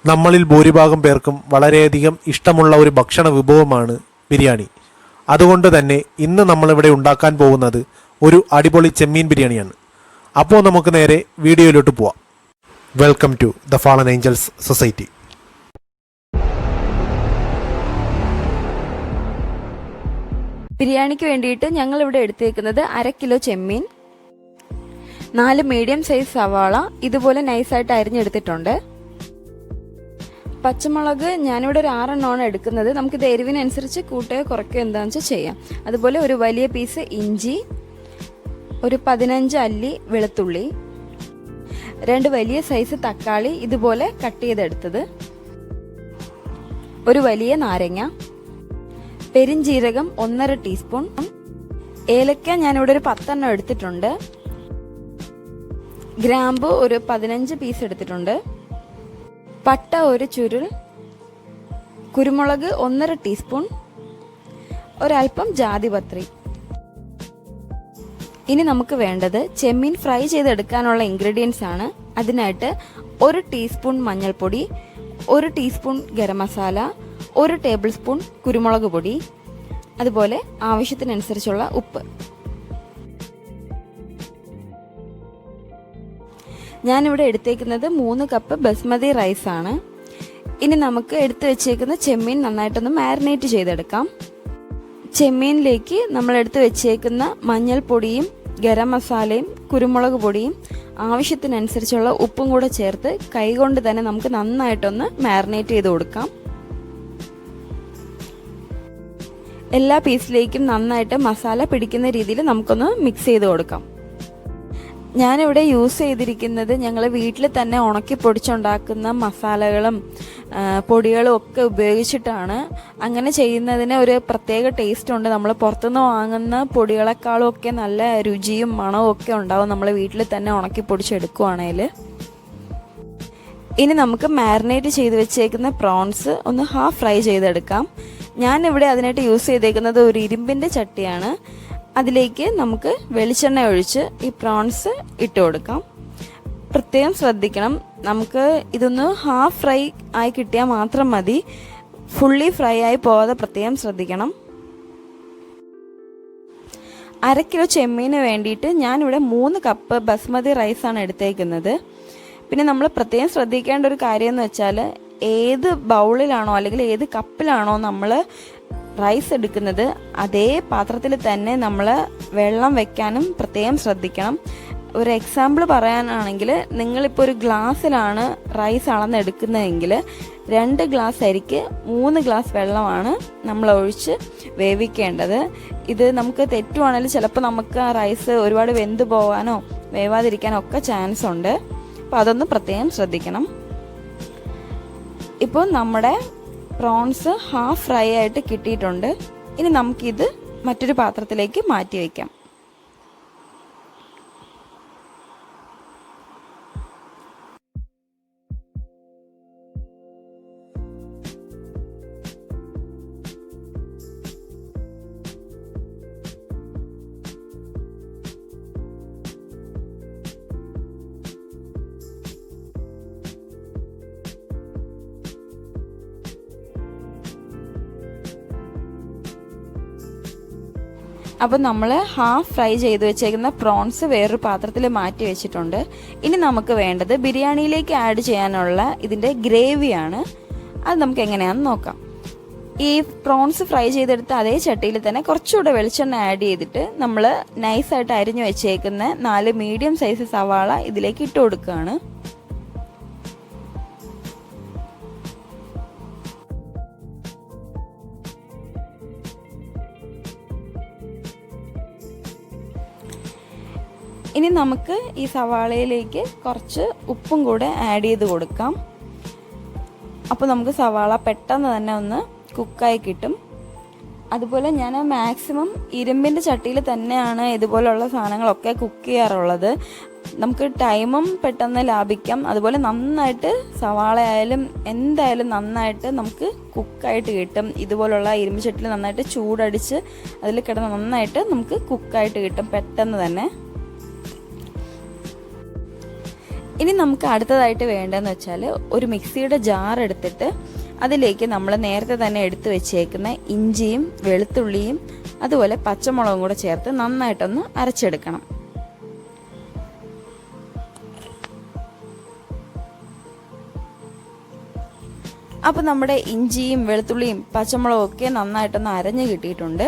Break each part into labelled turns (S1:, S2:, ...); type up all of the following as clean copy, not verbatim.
S1: നമ്മളിൽ ഭൂരിഭാഗം പേർക്കും വളരെയധികം ഇഷ്ടമുള്ള ഒരു ഭക്ഷണ വിഭവമാണ് ബിരിയാണി. അതുകൊണ്ട് തന്നെ ഇന്ന് നമ്മളിവിടെ ഉണ്ടാക്കാൻ പോകുന്നത് ഒരു അടിപൊളി ചെമ്മീൻ ബിരിയാണിയാണ്. അപ്പോൾ നമുക്ക് നേരെ വീഡിയോയിലോട്ട് പോവാം. Welcome to the fallen angels society.
S2: ബിരിയാണിക്ക് വേണ്ടിയിട്ട് ഞങ്ങൾ ഇവിടെ എടുത്തേക്കുന്നത് 1/2 കിലോ ചെമ്മീൻ, 4 മീഡിയം സൈസ് സവാള ഇതുപോലെ നൈസായിട്ട് അരിഞ്ഞെടുത്തിട്ടുണ്ട്. പച്ചമുളക് ഞാനിവിടെ ഒരു 6 എണ്ണമാണ് എടുക്കുന്നത്. നമുക്കിത് എരിവിനനുസരിച്ച് കൂട്ടുകയോ കുറയ്ക്കുകയോ എന്താണെന്ന് വെച്ചാൽ ചെയ്യാം. അതുപോലെ ഒരു വലിയ പീസ് ഇഞ്ചി, ഒരു 15 അല്ലി വെളുത്തുള്ളി, 2 വലിയ സൈസ് തക്കാളി ഇതുപോലെ കട്ട് ചെയ്തെടുത്തത്, ഒരു വലിയ നാരങ്ങ, പെരിഞ്ജീരകം 1.5 ടീസ്പൂൺ, ഏലക്ക ഞാനിവിടെ ഒരു 10 എണ്ണം എടുത്തിട്ടുണ്ട്, ഗ്രാമ്പു ഒരു 15 പീസ് എടുത്തിട്ടുണ്ട്, പട്ട ഒരു ചുരുൾ, കുരുമുളക് 1.5 ടീസ്പൂൺ, ഒരൽപ്പം ജാതിപത്രി. ഇനി നമുക്ക് വേണ്ടത് ചെമ്മീൻ ഫ്രൈ ചെയ്തെടുക്കാനുള്ള ഇൻഗ്രീഡിയൻസ് ആണ്. അതിനായിട്ട് 1 ടീസ്പൂൺ മഞ്ഞൾപ്പൊടി, 1 teaspoon garam masala, 1 table spoon കുരുമുളക് പൊടി, അതുപോലെ ആവശ്യത്തിനനുസരിച്ചുള്ള ഉപ്പ്. ഞാനിവിടെ എടുത്തേക്കുന്നത് 3 കപ്പ് ബസ്മതി റൈസ് ആണ്. ഇനി നമുക്ക് എടുത്തു വെച്ചേക്കുന്ന ചെമ്മീൻ നന്നായിട്ടൊന്ന് മാരിനേറ്റ് ചെയ്തെടുക്കാം. ചെമ്മീനിലേക്ക് നമ്മൾ എടുത്തു വെച്ചേക്കുന്ന മഞ്ഞൾപ്പൊടിയും ഗരം മസാലയും കുരുമുളക് പൊടിയും ആവശ്യത്തിനനുസരിച്ചുള്ള ഉപ്പും കൂടെ ചേർത്ത് കൈകൊണ്ട് തന്നെ നമുക്ക് നന്നായിട്ടൊന്ന് മാരിനേറ്റ് ചെയ്ത് കൊടുക്കാം. എല്ലാ പീസിലേക്കും നന്നായിട്ട് മസാല പിടിക്കുന്ന രീതിയിൽ നമുക്കൊന്ന് മിക്സ് ചെയ്ത് കൊടുക്കാം. ഞാനിവിടെ യൂസ് ചെയ്തിരിക്കുന്നത് ഞങ്ങൾ വീട്ടിൽ തന്നെ ഉണക്കി പൊടിച്ചുണ്ടാക്കുന്ന മസാലകളും പൊടികളും ഒക്കെ ഉപയോഗിച്ചിട്ടാണ്. അങ്ങനെ ചെയ്യുന്നതിന് ഒരു പ്രത്യേക ടേസ്റ്റ് ഉണ്ട്. നമ്മൾ പുറത്തുനിന്ന് വാങ്ങുന്ന പൊടികളെക്കാളും ഒക്കെ നല്ല രുചിയും മണവും ഒക്കെ ഉണ്ടാവും നമ്മൾ വീട്ടിൽ തന്നെ ഉണക്കി പൊടിച്ചെടുക്കുവാണെങ്കിൽ. ഇനി നമുക്ക് മാരിനേറ്റ് ചെയ്ത് വെച്ചേക്കുന്ന പ്രോൺസ് ഒന്ന് ഹാഫ് ഫ്രൈ ചെയ്തെടുക്കാം. ഞാനിവിടെ അതിനായിട്ട് യൂസ് ചെയ്തേക്കുന്നത് ഒരു ഇരുമ്പിൻ്റെ ചട്ടിയാണ്. അതിലേക്ക് നമുക്ക് വെളിച്ചെണ്ണ ഒഴിച്ച് ഈ പ്രോൺസ് ഇട്ട് കൊടുക്കാം. പ്രത്യേകം ശ്രദ്ധിക്കണം, നമുക്ക് ഇതൊന്ന് ഹാഫ് ഫ്രൈ ആയി കിട്ടിയാൽ മാത്രം മതി, ഫുള്ളി ഫ്രൈ ആയി പോകാതെ പ്രത്യേകം ശ്രദ്ധിക്കണം. 1/2 കിലോ ചെമ്മീന് വേണ്ടിയിട്ട് ഞാനിവിടെ 3 കപ്പ് ബസ്മതി റൈസാണ് എടുത്തേക്കുന്നത്. പിന്നെ നമ്മൾ പ്രത്യേകം ശ്രദ്ധിക്കേണ്ട ഒരു കാര്യം എന്ന് വെച്ചാൽ ഏത് ബൗളിലാണോ അല്ലെങ്കിൽ ഏത് കപ്പിലാണോ നമ്മൾ റൈസ് എടുക്കുന്നത് അതേ പാത്രത്തിൽ തന്നെ നമ്മൾ വെള്ളം വെക്കാനും പ്രത്യേകം ശ്രദ്ധിക്കണം. ഒരു എക്സാമ്പിൾ പറയാനാണെങ്കിൽ നിങ്ങളിപ്പോൾ ഒരു ഗ്ലാസ്സിലാണ് റൈസ് അളന്നെടുക്കുന്നതെങ്കിൽ 2 ഗ്ലാസ് അരിക്ക് 3 ഗ്ലാസ് വെള്ളമാണ് നമ്മൾ ഒഴിച്ച് വേവിക്കേണ്ടത്. ഇത് നമുക്ക് തെറ്റുവാണെങ്കിൽ ചിലപ്പോൾ നമുക്ക് ആ റൈസ് ഒരുപാട് വെന്ത് പോകാനോ വേവാതിരിക്കാനോ ഒക്കെ ചാൻസ് ഉണ്ട്. അപ്പോൾ അതൊന്ന് പ്രത്യേകം ശ്രദ്ധിക്കണം. ഇപ്പോൾ നമ്മുടെ പ്രോൺസ് ഹാഫ് ഫ്രൈ ആയിട്ട് കിട്ടിയിട്ടുണ്ട്. ഇനി നമുക്കിത് മറ്റൊരു പാത്രത്തിലേക്ക് മാറ്റി വയ്ക്കാം. അപ്പോൾ നമ്മൾ ഹാഫ് ഫ്രൈ ചെയ്ത് വെച്ചേക്കുന്ന പ്രോൺസ് വേറൊരു പാത്രത്തിൽ മാറ്റി വെച്ചിട്ടുണ്ട്. ഇനി നമുക്ക് വേണ്ടത് ബിരിയാണിയിലേക്ക് ആഡ് ചെയ്യാനുള്ള ഇതിൻ്റെ ഗ്രേവിയാണ്. അത് നമുക്ക് എങ്ങനെയാണെന്ന് നോക്കാം. ഈ പ്രോൺസ് ഫ്രൈ ചെയ്തെടുത്ത് അതേ ചട്ടിയിൽ തന്നെ കുറച്ചുകൂടെ വെളിച്ചെണ്ണ ആഡ് ചെയ്തിട്ട് നമ്മൾ നൈസായിട്ട് അരിഞ്ഞു വെച്ചേക്കുന്ന 4 മീഡിയം സൈസ് സവാള ഇതിലേക്ക് ഇട്ട് കൊടുക്കുകയാണ്. ഇനി നമുക്ക് ഈ സവാളയിലേക്ക് കുറച്ച് ഉപ്പും കൂടെ ആഡ് ചെയ്ത് കൊടുക്കാം. അപ്പോൾ നമുക്ക് സവാള പെട്ടെന്ന് തന്നെ ഒന്ന് കുക്കായി കിട്ടും. അതുപോലെ ഞാൻ മാക്സിമം ഇരുമ്പിൻ്റെ ചട്ടിയിൽ തന്നെയാണ് ഇതുപോലുള്ള സാധനങ്ങളൊക്കെ കുക്ക് ചെയ്യാറുള്ളത്. നമുക്ക് ടൈമും പെട്ടെന്ന് ലാഭിക്കാം. അതുപോലെ നന്നായിട്ട് സവാള ആയാലും എന്തായാലും നന്നായിട്ട് നമുക്ക് കുക്കായിട്ട് കിട്ടും. ഇതുപോലുള്ള ഇരുമ്പ് ചട്ടിയിൽ നന്നായിട്ട് ചൂടടിച്ച് അതിൽ കിടന്ന് നന്നായിട്ട് നമുക്ക് കുക്കായിട്ട് കിട്ടും പെട്ടെന്ന് തന്നെ. ഇനി നമുക്ക് അടുത്തതായിട്ട് വേണ്ടതെന്ന് വെച്ചാൽ ഒരു മിക്സിയുടെ ജാർ എടുത്തിട്ട് അതിലേക്ക് നമ്മൾ നേരത്തെ തന്നെ എടുത്തു വെച്ചേക്കുന്ന ഇഞ്ചിയും വെളുത്തുള്ളിയും അതുപോലെ പച്ചമുളകും കൂടെ ചേർത്ത് നന്നായിട്ടൊന്ന് അരച്ചെടുക്കണം. അപ്പോൾ നമ്മുടെ ഇഞ്ചിയും വെളുത്തുള്ളിയും പച്ചമുളകും ഒക്കെ നന്നായിട്ടൊന്ന് അരഞ്ഞു കിട്ടിയിട്ടുണ്ട്.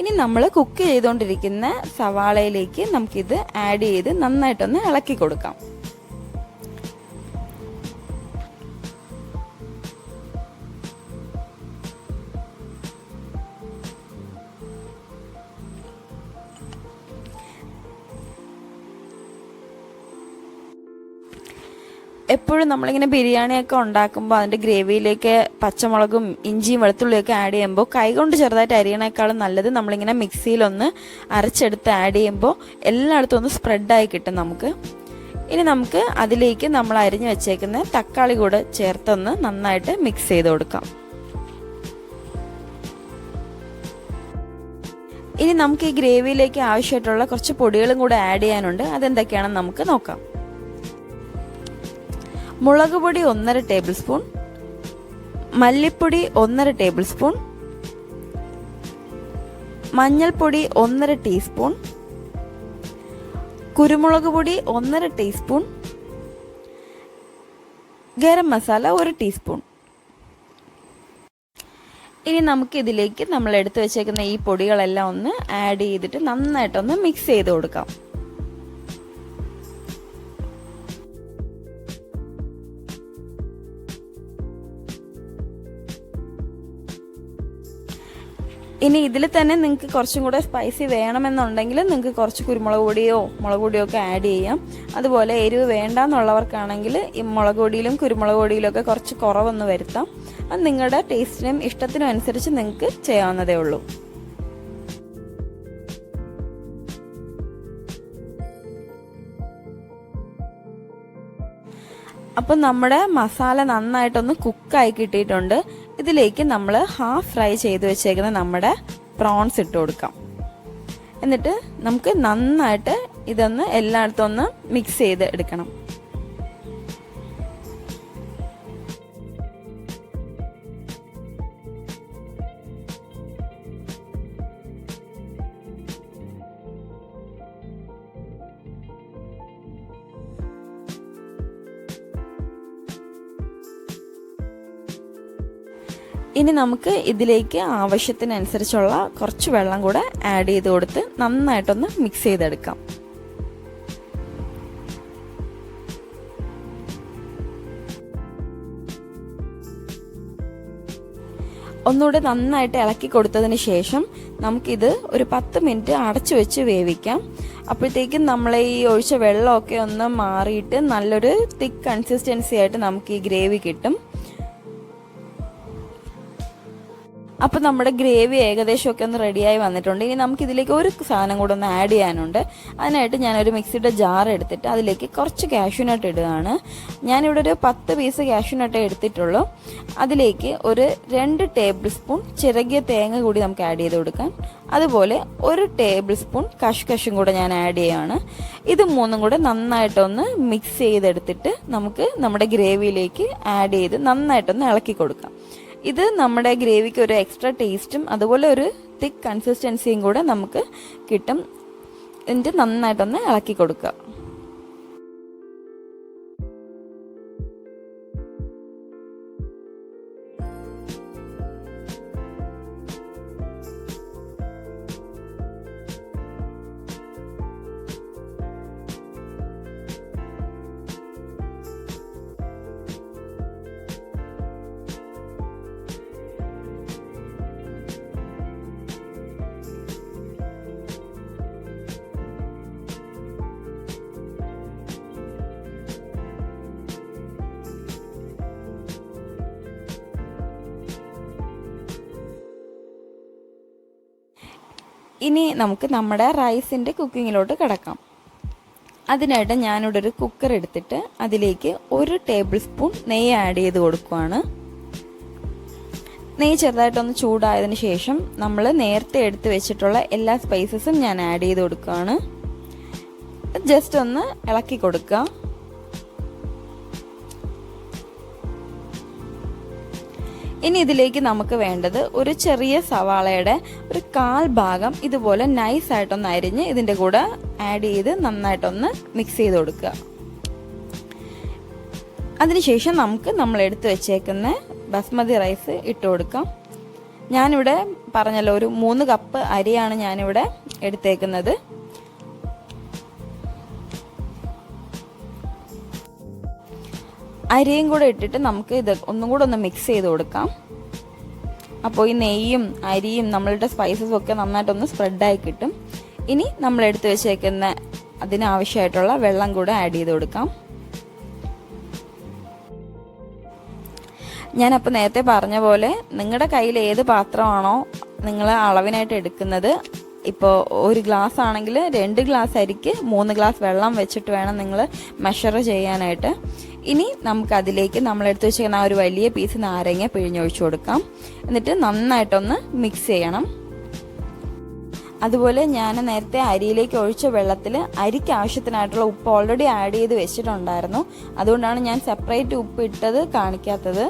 S2: ഇനി നമ്മൾ കുക്ക് ചെയ്തുകൊണ്ടിരിക്കുന്ന സവാളയിലേക്ക് നമുക്കിത് ആഡ് ചെയ്ത് നന്നായിട്ടൊന്ന് ഇളക്കി കൊടുക്കാം. എപ്പോഴും നമ്മളിങ്ങനെ ബിരിയാണിയൊക്കെ ഉണ്ടാക്കുമ്പോൾ അതിൻ്റെ ഗ്രേവിയിലേക്ക് പച്ചമുളകും ഇഞ്ചിയും വെളുത്തുള്ളിയൊക്കെ ആഡ് ചെയ്യുമ്പോൾ കൈകൊണ്ട് ചെറുതായിട്ട് അരിയണേക്കാളും നല്ലത് നമ്മളിങ്ങനെ മിക്സിയിലൊന്ന് അരച്ചെടുത്ത് ആഡ് ചെയ്യുമ്പോൾ എല്ലായിടത്തും ഒന്ന് സ്പ്രെഡായി കിട്ടും നമുക്ക്. ഇനി നമുക്ക് അതിലേക്ക് നമ്മൾ അരിഞ്ഞു വെച്ചേക്കുന്ന തക്കാളി കൂടെ ചേർത്തൊന്ന് നന്നായിട്ട് മിക്സ് ചെയ്ത് കൊടുക്കാം. ഇനി നമുക്ക് ഈ ഗ്രേവിയിലേക്ക് ആവശ്യമായിട്ടുള്ള കുറച്ച് പൊടികളും കൂടെ ആഡ് ചെയ്യാനുണ്ട്. അതെന്തൊക്കെയാണെന്ന് നമുക്ക് നോക്കാം. മുളക് പൊടി 1.5 ടേബിൾ സ്പൂൺ, മല്ലിപ്പൊടി 1.5 ടേബിൾ സ്പൂൺ, മഞ്ഞൾപ്പൊടി 1.5 ടീസ്പൂൺ, കുരുമുളക് പൊടി 1.5 ടീസ്പൂൺ, ഗരം മസാല 1 ടീസ്പൂൺ. ഇനി നമുക്ക് ഇതിലേക്ക് നമ്മൾ എടുത്തു വെച്ചേക്കുന്ന ഈ പൊടികളെല്ലാം ഒന്ന് ആഡ് ചെയ്തിട്ട് നന്നായിട്ടൊന്ന് മിക്സ് ചെയ്ത് കൊടുക്കാം. ഇനി ഇതിൽ തന്നെ നിങ്ങൾക്ക് കുറച്ചും കൂടെ സ്പൈസി വേണമെന്നുണ്ടെങ്കിൽ നിങ്ങൾക്ക് കുറച്ച് കുരുമുളക് പൊടിയോ മുളക് പൊടിയോ ഒക്കെ ആഡ് ചെയ്യാം. അതുപോലെ എരിവ് വേണ്ടാന്നുള്ളവർക്കാണെങ്കിൽ ഈ മുളക് പൊടിയിലും കുരുമുളക് പൊടിയിലും ഒക്കെ കുറച്ച് കുറവൊന്ന് വരുത്താം. അത് നിങ്ങളുടെ ടേസ്റ്റിനും ഇഷ്ടത്തിനും അനുസരിച്ച് നിങ്ങൾക്ക് ചെയ്യാവുന്നതേ ഉള്ളൂ. അപ്പം നമ്മുടെ മസാല നന്നായിട്ടൊന്ന് കുക്കായി കിട്ടിയിട്ടുണ്ട്. ഇതിലേക്ക് നമ്മൾ ഹാഫ് ഫ്രൈ ചെയ്ത് വെച്ചേക്കുന്ന നമ്മുടെ പ്രോൺസ് ഇട്ട് കൊടുക്കാം. എന്നിട്ട് നമുക്ക് നന്നായിട്ട് ഇതൊന്ന് എല്ലായിടത്തും ഒന്ന് മിക്സ് ചെയ്ത് എടുക്കണം. ഇനി നമുക്ക് ഇതിലേക്ക് ആവശ്യത്തിനനുസരിച്ചുള്ള കുറച്ച് വെള്ളം കൂടെ ആഡ് ചെയ്ത് കൊടുത്ത് നന്നായിട്ടൊന്ന് മിക്സ് ചെയ്തെടുക്കാം. ഒന്നുകൂടെ നന്നായിട്ട് ഇളക്കി കൊടുത്തതിന് ശേഷം നമുക്കിത് ഒരു 10 മിനിറ്റ് അടച്ചു വെച്ച് വേവിക്കാം. അപ്പോഴത്തേക്കും നമ്മൾ ഈ ഒഴിച്ച വെള്ളമൊക്കെ ഒന്ന് മാറിയിട്ട് നല്ലൊരു തിക്ക് കൺസിസ്റ്റൻസി ആയിട്ട് നമുക്ക് ഈ ഗ്രേവി കിട്ടും. അപ്പോൾ നമ്മുടെ ഗ്രേവി ഏകദേശമൊക്കെ ഒന്ന് റെഡിയായി വന്നിട്ടുണ്ട്. ഇനി നമുക്ക് ഇതിലേക്ക് ഒരു സാധനം കൂടെ ഒന്ന് ആഡ് ചെയ്യാനുണ്ട്. അതിനായിട്ട് ഞാനൊരു മിക്സിയുടെ ജാർ എടുത്തിട്ട് അതിലേക്ക് കുറച്ച് കാഷ്യൂനട്ട് ഇടുകയാണ്. ഞാനിവിടെ ഒരു 10 പീസ് കാഷ്യൂനട്ട് എടുത്തിട്ടുള്ളൂ. അതിലേക്ക് ഒരു 2 ടേബിൾ സ്പൂൺ ചിരകിയ തേങ്ങ കൂടി നമുക്ക് ആഡ് ചെയ്ത് കൊടുക്കാം. അതുപോലെ 1 ടേബിൾ സ്പൂൺ കഷ്കഷും കൂടെ ഞാൻ ആഡ് ചെയ്യുകയാണ്. ഇത് മൂന്നും കൂടെ നന്നായിട്ടൊന്ന് മിക്സ് ചെയ്തെടുത്തിട്ട് നമുക്ക് നമ്മുടെ ഗ്രേവിയിലേക്ക് ആഡ് ചെയ്ത് നന്നായിട്ടൊന്ന് ഇളക്കി കൊടുക്കാം. ഇത് നമ്മുടെ ഗ്രേവിക്ക് ഒരു എക്സ്ട്രാ ടേസ്റ്റും അതുപോലെ ഒരു തിക്ക് കൺസിസ്റ്റൻസിയും കൂടെ നമുക്ക് കിട്ടും. എന്നിട്ട് നന്നായിട്ടൊന്ന് ഇളക്കി കൊടുക്കുക. ഇനി നമുക്ക് നമ്മുടെ റൈസിൻ്റെ കുക്കിങ്ങിലോട്ട് കിടക്കാം. അതിനായിട്ട് ഞാനിവിടെ ഒരു കുക്കർ എടുത്തിട്ട് അതിലേക്ക് 1 ടേബിൾ സ്പൂൺ നെയ്യ് ആഡ് ചെയ്ത് കൊടുക്കുകയാണ്. നെയ്യ് ചെറുതായിട്ടൊന്ന് ചൂടായതിനു ശേഷം നമ്മൾ നേരത്തെ എടുത്ത് വെച്ചിട്ടുള്ള എല്ലാ സ്പൈസസും ഞാൻ ആഡ് ചെയ്ത് കൊടുക്കുകയാണ്. ജസ്റ്റ് ഒന്ന് ഇളക്കി കൊടുക്കുക. ഇനി ഇതിലേക്ക് നമുക്ക് വേണ്ടത് ഒരു ചെറിയ സവാളയുടെ ഒരു 1/4 ഭാഗം ഇതുപോലെ നൈസായിട്ടൊന്ന് അരിഞ്ഞ് ഇതിൻ്റെ കൂടെ ആഡ് ചെയ്ത് നന്നായിട്ടൊന്ന് മിക്സ് ചെയ്ത് കൊടുക്കുക. അതിനുശേഷം നമുക്ക് നമ്മൾ എടുത്തു വെച്ചേക്കുന്ന ബസ്മതി റൈസ് ഇട്ട് കൊടുക്കാം. ഞാനിവിടെ പറഞ്ഞല്ലോ ഒരു 3 കപ്പ് അരിയാണ് ഞാനിവിടെ എടുത്തേക്കുന്നത്. അരിയും കൂടെ ഇട്ടിട്ട് നമുക്ക് ഇത് ഒന്നും കൂടെ ഒന്ന് മിക്സ് ചെയ്ത് കൊടുക്കാം. അപ്പോൾ ഈ നെയ്യും അരിയും നമ്മളുടെ സ്പൈസസും ഒക്കെ നന്നായിട്ടൊന്ന് സ്പ്രെഡായി കിട്ടും. ഇനി നമ്മൾ എടുത്തു വെച്ചേക്കുന്ന അതിനാവശ്യമായിട്ടുള്ള വെള്ളം കൂടെ ആഡ് ചെയ്ത് കൊടുക്കാം. ഞാനപ്പോൾ നേരത്തെ പറഞ്ഞ പോലെ നിങ്ങളുടെ കയ്യിൽ ഏത് പാത്രമാണോ നിങ്ങൾ അളവിനായിട്ട് എടുക്കുന്നത്, ഇപ്പോൾ 1 ഗ്ലാസ് ആണെങ്കിൽ 2 ഗ്ലാസ് അരിക്ക് 3 ഗ്ലാസ് വെള്ളം വെച്ചിട്ട് വേണം നിങ്ങൾ മെഷർ ചെയ്യാനായിട്ട്. ഇനി നമുക്കതിലേക്ക് നമ്മളെടുത്ത് വെച്ചിരിക്കുന്ന ആ ഒരു വലിയ പീസ് നാരങ്ങ പിഴിഞ്ഞൊഴിച്ചു കൊടുക്കാം. എന്നിട്ട് നന്നായിട്ടൊന്ന് മിക്സ് ചെയ്യണം. അതുപോലെ ഞാൻ നേരത്തെ അരിയിലേക്ക് ഒഴിച്ച വെള്ളത്തിൽ അരിക്ക് ആവശ്യത്തിനായിട്ടുള്ള ഉപ്പ് ഓൾറെഡി ആഡ് ചെയ്ത് വെച്ചിട്ടുണ്ടായിരുന്നു. അതുകൊണ്ടാണ് ഞാൻ സെപ്പറേറ്റ് ഉപ്പ് ഇട്ടത് കാണിക്കാത്തത്.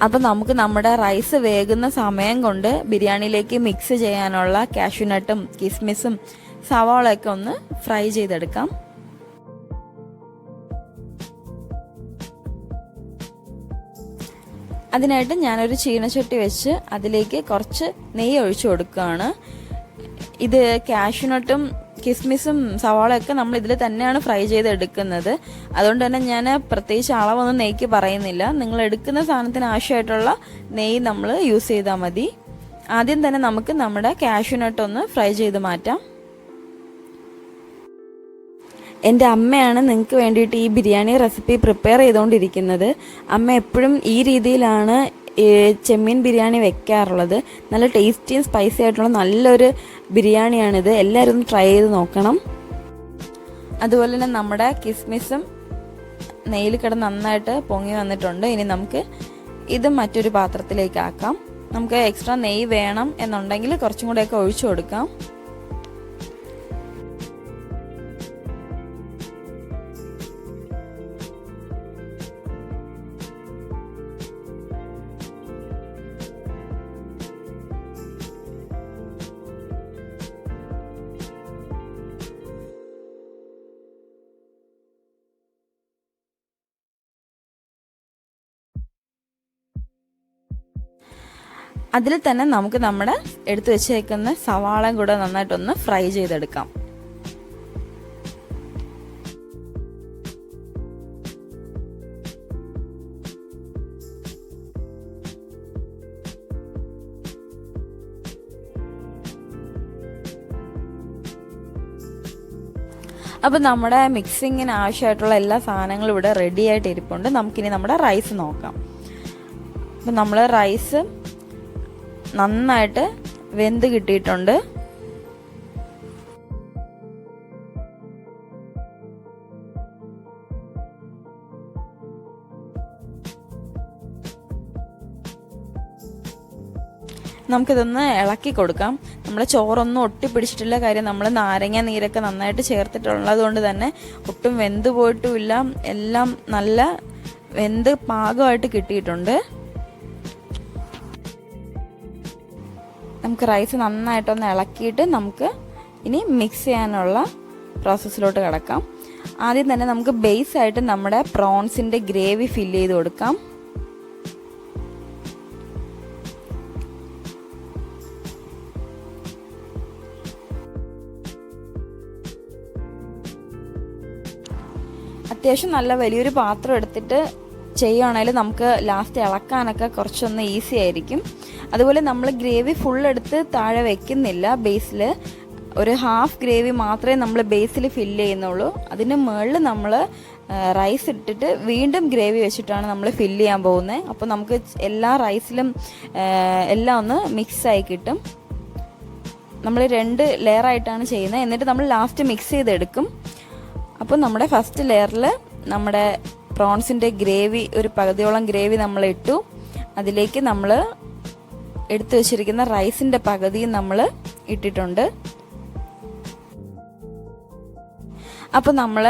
S2: അപ്പം നമുക്ക് നമ്മുടെ റൈസ് വേകുന്ന സമയം കൊണ്ട് ബിരിയാണിയിലേക്ക് മിക്സ് ചെയ്യാനുള്ള കാഷ്യൂനട്ടും കിസ്മിസും സവാളയൊക്കെ ഒന്ന് ഫ്രൈ ചെയ്തെടുക്കാം. അതിനായിട്ട് ഞാനൊരു ചീനച്ചട്ടി വെച്ച് അതിലേക്ക് കുറച്ച് നെയ്യ് ഒഴിച്ചു കൊടുക്കുകയാണ്. ഇത് കാഷ്യൂനട്ടും കിസ്മിസും സവാളയൊക്കെ നമ്മൾ ഇതിൽ തന്നെയാണ് ഫ്രൈ ചെയ്തെടുക്കുന്നത്. അതുകൊണ്ട് തന്നെ ഞാൻ പ്രത്യേകിച്ച് അളവൊന്നും നെയ്ക്ക് പറയുന്നില്ല. നിങ്ങൾ എടുക്കുന്ന സാധനത്തിന് ആവശ്യമായിട്ടുള്ള നെയ്യ് നമ്മൾ യൂസ് ചെയ്താൽ മതി. ആദ്യം തന്നെ നമുക്ക് നമ്മുടെ കാഷ്യൂനട്ട് ഒന്ന് ഫ്രൈ ചെയ്ത് മാറ്റാം. എൻ്റെ അമ്മയാണ് നിങ്ങൾക്ക് വേണ്ടിയിട്ട് ഈ ബിരിയാണി റെസിപ്പി പ്രിപ്പയർ ചെയ്തുകൊണ്ടിരിക്കുന്നത്. അമ്മ എപ്പോഴും ഈ രീതിയിലാണ് ചെമ്മീൻ ബിരിയാണി വെക്കാറുള്ളത്. നല്ല ടേസ്റ്റിയും സ്പൈസി ആയിട്ടുള്ള നല്ലൊരു ബിരിയാണിയാണിത്. എല്ലാവരും ഒന്ന് ട്രൈ ചെയ്ത് നോക്കണം. അതുപോലെ തന്നെ നമ്മുടെ കിസ്മിസും നെയ്യിൽ കിടന്ന് നന്നായിട്ട് പൊങ്ങി വന്നിട്ടുണ്ട്. ഇനി നമുക്ക് ഇത് മറ്റൊരു പാത്രത്തിലേക്ക് ആക്കാം. നമുക്ക് എക്സ്ട്രാ നെയ്യ് വേണം എന്നുണ്ടെങ്കിൽ കുറച്ചും കൂടെയൊക്കെ ഒഴിച്ചു കൊടുക്കാം. അതിൽ തന്നെ നമുക്ക് നമ്മുടെ എടുത്തു വെച്ചേക്കുന്ന സവാളയും കൂടെ നന്നായിട്ടൊന്ന് ഫ്രൈ ചെയ്തെടുക്കാം. അപ്പോൾ നമ്മുടെ മിക്സിങ്ങിന് ആവശ്യമായിട്ടുള്ള എല്ലാ സാധനങ്ങളും ഇവിടെ റെഡി ആയിട്ട് ഇരിപ്പുണ്ട്. നമുക്കിനി നമ്മുടെ റൈസ് നോക്കാം. അപ്പം നമ്മൾ റൈസ് നന്നായിട്ട് വെന്ത് കിട്ടിയിട്ടുണ്ട്. നമുക്കിതൊന്ന് ഇളക്കി കൊടുക്കാം. നമ്മുടെ ചോറൊന്നും ഒട്ടിപ്പിടിച്ചിട്ടില്ല. കാര്യം നമ്മൾ നാരങ്ങ നീരൊക്കെ നന്നായിട്ട് ചേർത്തിട്ടുള്ളത് കൊണ്ട് തന്നെ ഒട്ടും വെന്ത് പോയിട്ടുമില്ല. എല്ലാം നല്ല വെന്ത് പാകമായിട്ട് കിട്ടിയിട്ടുണ്ട്. നമുക്ക് റൈസ് നന്നായിട്ടൊന്ന് ഇളക്കിയിട്ട് നമുക്ക് ഇനി മിക്സ് ചെയ്യാനുള്ള പ്രോസസ്സിലോട്ട് കിടക്കാം. ആദ്യം തന്നെ നമുക്ക് ബേസ് ആയിട്ട് നമ്മുടെ പ്രോൺസിൻ്റെ ഗ്രേവി ഫില്ല് ചെയ്ത് കൊടുക്കാം. അത്യാവശ്യം നല്ല വലിയൊരു പാത്രം എടുത്തിട്ട് ചെയ്യുകയാണെങ്കിൽ നമുക്ക് ലാസ്റ്റ് ഇളക്കാനൊക്കെ കുറച്ചൊന്ന് ഈസി ആയിരിക്കും. അതുപോലെ നമ്മൾ ഗ്രേവി ഫുൾ എടുത്ത് താഴെ വെക്കുന്നില്ല. ബേസിൽ ഒരു ഹാഫ് ഗ്രേവി മാത്രമേ നമ്മൾ ബേസിൽ ഫില്ല് ചെയ്യുന്നുള്ളൂ. അതിന് മുകളിൽ നമ്മൾ റൈസ് ഇട്ടിട്ട് വീണ്ടും ഗ്രേവി വെച്ചിട്ടാണ് നമ്മൾ ഫില്ല് ചെയ്യാൻ പോകുന്നത്. അപ്പോൾ നമുക്ക് എല്ലാ റൈസിലും എല്ലാം ഒന്ന് മിക്സായി കിട്ടും. നമ്മൾ 2 ലെയറായിട്ടാണ് ചെയ്യുന്നത്. എന്നിട്ട് നമ്മൾ ലാസ്റ്റ് മിക്സ് ചെയ്തെടുക്കും. അപ്പോൾ നമ്മുടെ ഫസ്റ്റ് ലെയറിൽ നമ്മുടെ പ്രോൺസിൻ്റെ ഗ്രേവി ഒരു പകുതിയോളം ഗ്രേവി നമ്മൾ ഇട്ടു. അതിലേക്ക് നമ്മൾ എടുത്തു വെച്ചിരിക്കുന്ന റൈസിൻ്റെ പകുതിയും നമ്മൾ ഇട്ടിട്ടുണ്ട്. അപ്പോൾ നമ്മൾ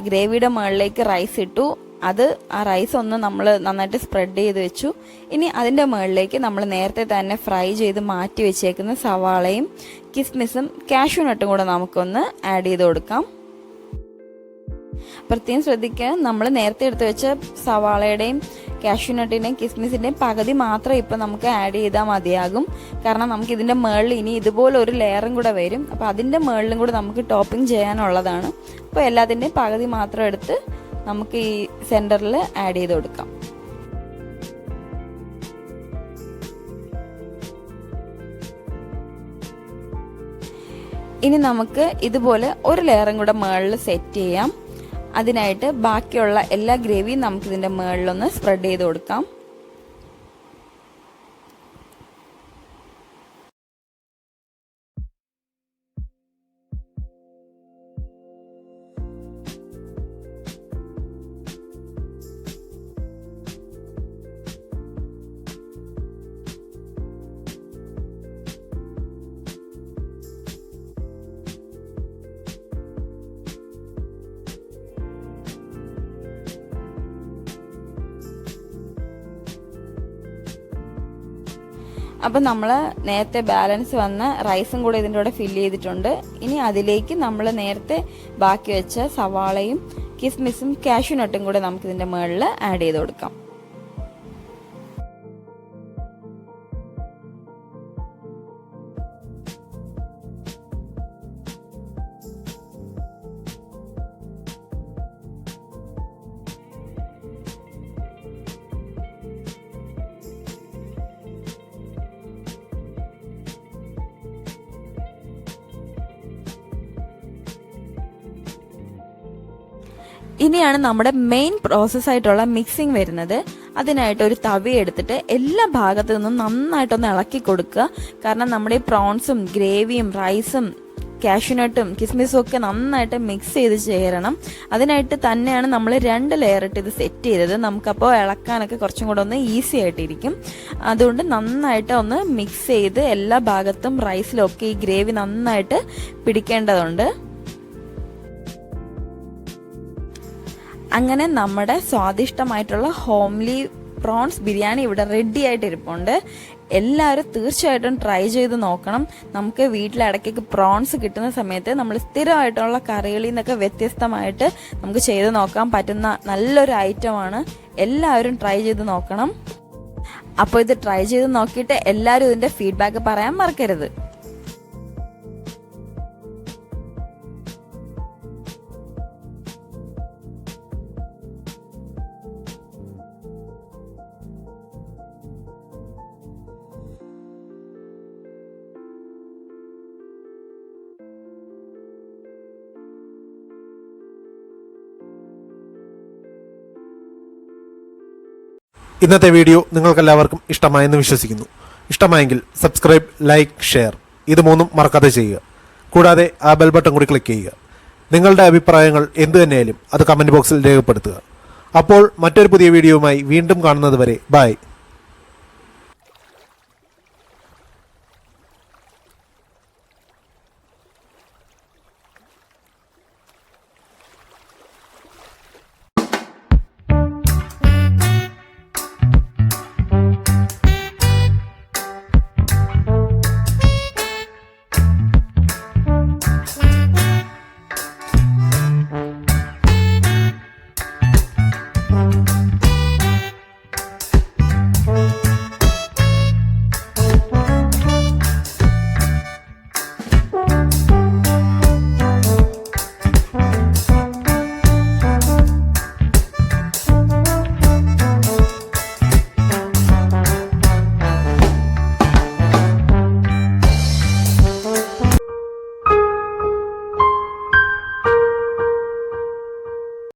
S2: ഗ്രേവിയുടെ മുകളിലേക്ക് റൈസ് ഇട്ടു. അത് ആ റൈസ് ഒന്ന് നമ്മൾ നന്നായിട്ട് സ്പ്രെഡ് ചെയ്ത് വെച്ചു. ഇനി അതിൻ്റെ മുകളിലേക്ക് നമ്മൾ നേരത്തെ തന്നെ ഫ്രൈ ചെയ്ത് മാറ്റി വെച്ചേക്കുന്ന സവാളയും കിസ്മിസും കാഷ്യൂനട്ടും കൂടെ നമുക്കൊന്ന് ആഡ് ചെയ്ത് കൊടുക്കാം. പ്രത്യേകം ശ്രദ്ധിക്കുക, നമ്മൾ നേരത്തെ എടുത്ത് വെച്ച സവാളയുടെയും കാഷ്യൂനട്ടിൻ്റെയും കിസ്മിസിൻ്റെയും പകുതി മാത്രം ഇപ്പം നമുക്ക് ആഡ് ചെയ്താൽ മതിയാകും. കാരണം നമുക്ക് ഇതിൻ്റെ മുകളിൽ ഇനി ഇതുപോലെ ഒരു ലെയറും കൂടെ വരും. അപ്പോൾ അതിൻ്റെ മുകളിലും കൂടെ നമുക്ക് ടോപ്പിംഗ് ചെയ്യാനുള്ളതാണ്. അപ്പോൾ എല്ലാത്തിൻ്റെയും പകുതി മാത്രം എടുത്ത് നമുക്ക് ഈ സെൻറ്ററിൽ ആഡ് ചെയ്ത് കൊടുക്കാം. ഇനി നമുക്ക് ഇതുപോലെ ഒരു ലെയറും കൂടെ മുകളിൽ സെറ്റ് ചെയ്യാം. അതിനായിട്ട് ബാക്കിയുള്ള എല്ലാ ഗ്രേവിയും നമുക്കിതിൻ്റെ മുകളിലൊന്ന് സ്പ്രെഡ് ചെയ്ത് കൊടുക്കാം. അപ്പം നമ്മൾ നേരത്തെ ബാലൻസ് വന്ന റൈസും കൂടെ ഇതിൻ്റെ കൂടെ ഫില്ല് ചെയ്തിട്ടുണ്ട്. ഇനി അതിലേക്ക് നമ്മൾ നേരത്തെ ബാക്കി വെച്ച സവാളയും കിസ്മിസും കാഷ്യൂനട്ടും കൂടെ നമുക്കിതിൻ്റെ മുകളിൽ ആഡ് ചെയ്ത് കൊടുക്കാം. ഇനിയാണ് നമ്മുടെ മെയിൻ പ്രോസസ്സായിട്ടുള്ള മിക്സിങ് വരുന്നത്. അതിനായിട്ട് ഒരു തവി എടുത്തിട്ട് എല്ലാ ഭാഗത്തു നിന്നും നന്നായിട്ടൊന്ന് ഇളക്കി കൊടുക്കുക. കാരണം നമ്മുടെ ഈ പ്രോൺസും ഗ്രേവിയും റൈസും കാഷ്യൂനട്ടും കിസ്മിസും ഒക്കെ നന്നായിട്ട് മിക്സ് ചെയ്ത് ചേരണം. അതിനായിട്ട് തന്നെയാണ് നമ്മൾ 2 ലെയർ ഇട്ട് ഇത് സെറ്റ് ചെയ്തത്. നമുക്കപ്പോൾ ഇളക്കാനൊക്കെ കുറച്ചും കൂടെ ഒന്ന് ഈസി ആയിട്ടിരിക്കും. അതുകൊണ്ട് നന്നായിട്ട് ഒന്ന് മിക്സ് ചെയ്ത് എല്ലാ ഭാഗത്തും റൈസിലൊക്കെ ഈ ഗ്രേവി നന്നായിട്ട് പിടിക്കേണ്ടതുണ്ട്. അങ്ങനെ നമ്മുടെ സ്വാദിഷ്ടമായിട്ടുള്ള ഹോംലി പ്രോൺസ് ബിരിയാണി ഇവിടെ റെഡി ആയിട്ട് ഇരിപ്പുണ്ട്. എല്ലാവരും തീർച്ചയായിട്ടും ട്രൈ ചെയ്ത് നോക്കണം. നമുക്ക് വീട്ടിലിടയ്ക്കൊക്കെ പ്രോൺസ് കിട്ടുന്ന സമയത്ത് നമ്മൾ സ്ഥിരമായിട്ടുള്ള കറികളിൽ നിന്നൊക്കെ വ്യത്യസ്തമായിട്ട് നമുക്ക് ചെയ്ത് നോക്കാൻ പറ്റുന്ന നല്ലൊരു ഐറ്റമാണ്. എല്ലാവരും ട്രൈ ചെയ്ത് നോക്കണം. അപ്പോൾ ഇത് ട്രൈ ചെയ്ത് നോക്കിയിട്ട് എല്ലാവരും ഇതിൻ്റെ ഫീഡ്ബാക്ക് പറയാൻ മറക്കരുത്.
S1: ഇന്നത്തെ വീഡിയോ നിങ്ങൾക്കെല്ലാവർക്കും ഇഷ്ടമായെന്ന് വിശ്വസിക്കുന്നു. ഇഷ്ടമായെങ്കിൽ സബ്സ്ക്രൈബ്, ലൈക്ക്, ഷെയർ ഇത് 3 മറക്കാതെ ചെയ്യുക. കൂടാതെ ആ ബെൽ ബട്ടൺ കൂടി ക്ലിക്ക് ചെയ്യുക. നിങ്ങളുടെ അഭിപ്രായങ്ങൾ എന്തു തന്നെയായാലും അത് കമൻറ്റ് ബോക്സിൽ രേഖപ്പെടുത്തുക. അപ്പോൾ മറ്റൊരു പുതിയ വീഡിയോയുമായി വീണ്ടും കാണുന്നത് വരെ ബൈ.